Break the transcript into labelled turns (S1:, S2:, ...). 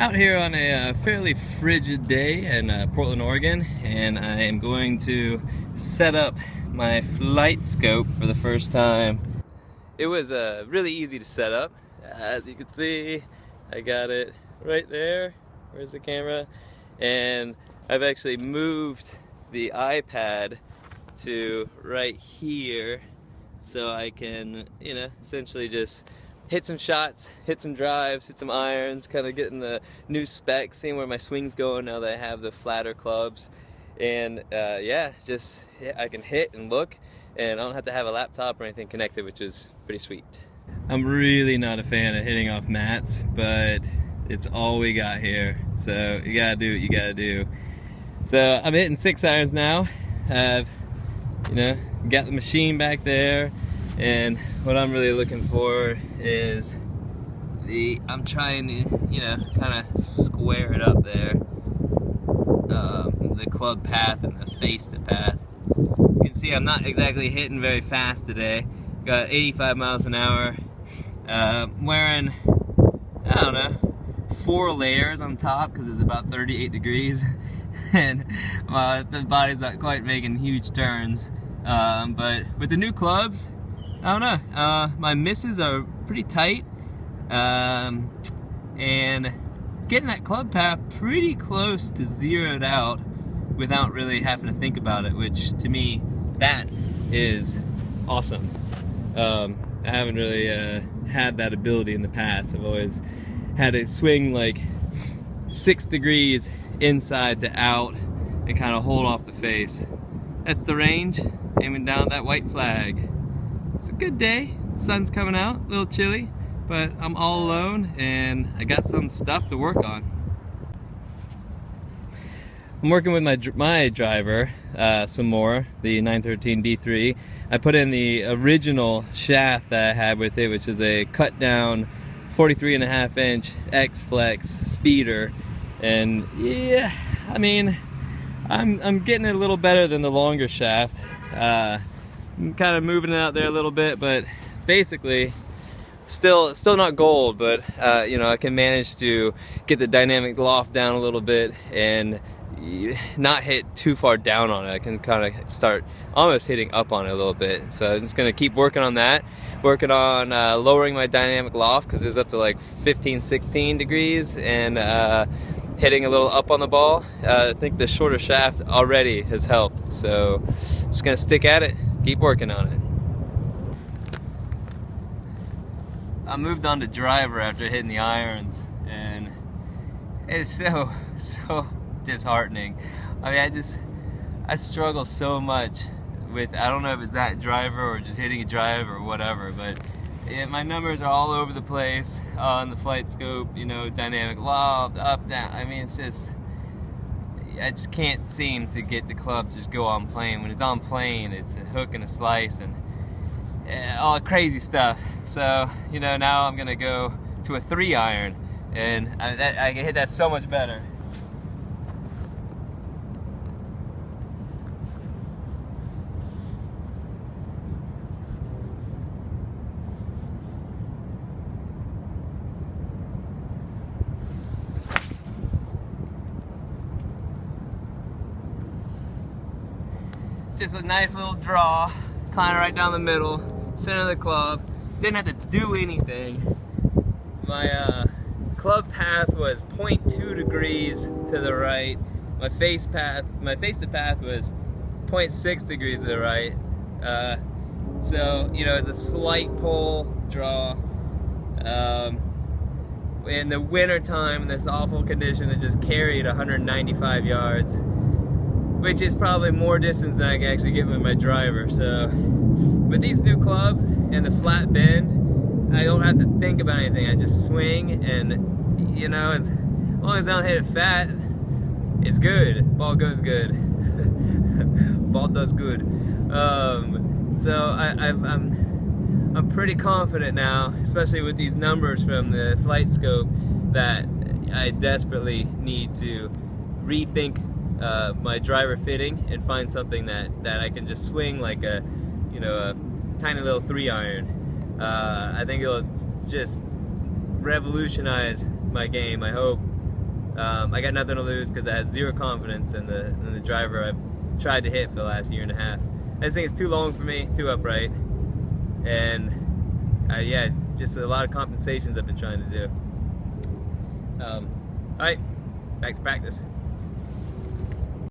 S1: Out here on a fairly frigid day in Portland, Oregon, and I am going to set up my FlightScope for the first time. It was really easy to set up. As you can see, I got it right there. Where's the camera? And I've actually moved the iPad to right here so I can, essentially just hit some shots, hit some drives, hit some irons, kind of getting the new specs, seeing where my swing's going now that I have the flatter clubs. And I can hit and look, and I don't have to have a laptop or anything connected, which is pretty sweet. I'm really not a fan of hitting off mats, but it's all we got here. So you gotta do what you gotta do. So I'm hitting 6 irons now. I've, got the machine back there. And what I'm really looking for is I'm trying to, kind of square it up there. The club path and the face the path. You can see I'm not exactly hitting very fast today. Got 85 miles an hour. Wearing, 4 layers on top because it's about 38 degrees. And the body's not quite making huge turns. But with the new clubs, I don't know, my misses are pretty tight, and getting that club path pretty close to zeroed out without really having to think about it, which to me, that is awesome. I haven't really had that ability in the past. I've always had to swing like 6 degrees inside to out and kind of hold off the face. That's the range, aiming down that white flag. It's a good day, the sun's coming out, a little chilly, but I'm all alone and I got some stuff to work on. I'm working with my driver some more, the 913 D3. I put in the original shaft that I had with it, which is a cut down 43.5 inch X-Flex speeder, and yeah, I mean, I'm getting it a little better than the longer shaft. I'm kind of moving it out there a little bit, but basically still not gold, but I can manage to get the dynamic loft down a little bit and not hit too far down on it. I can kind of start almost hitting up on it a little bit. So I'm just gonna keep working on that, working on lowering my dynamic loft because it's up to like 15-16 degrees, and hitting a little up on the ball. I think the shorter shaft already has helped, so I'm just gonna stick at it, keep working on it. I moved on to driver after hitting the irons, and it's so disheartening. I mean, I struggle so much with, I don't know if it's that driver or just hitting a drive or whatever, but my numbers are all over the place on the FlightScope, dynamic loft, up, down. I mean, I just can't seem to get the club to just go on plane. When it's on plane, it's a hook and a slice and all the crazy stuff. So, now I'm gonna go to a 3 iron, and I can hit that so much better. Just a nice little draw, kind of right down the middle, center of the club. Didn't have to do anything. My club path was 0.2 degrees to the right. My face to path was 0.6 degrees to the right. So, it's a slight pull draw. In the winter time, in this awful condition, it just carried 195 yards. Which is probably more distance than I can actually get with my driver. So with these new clubs and the flat bend, I don't have to think about anything. I just swing, and as long as I don't hit it fat, it's good. Ball goes good. Ball does good. So I'm pretty confident now, especially with these numbers from the FlightScope, that I desperately need to rethink my driver fitting and find something that I can just swing like a tiny little 3 iron. I think it'll just revolutionize my game, I hope. I got nothing to lose because I have zero confidence in the driver I've tried to hit for the last year and a half. I just think it's too long for me, too upright, and yeah, just a lot of compensations I've been trying to do. Alright, back to practice.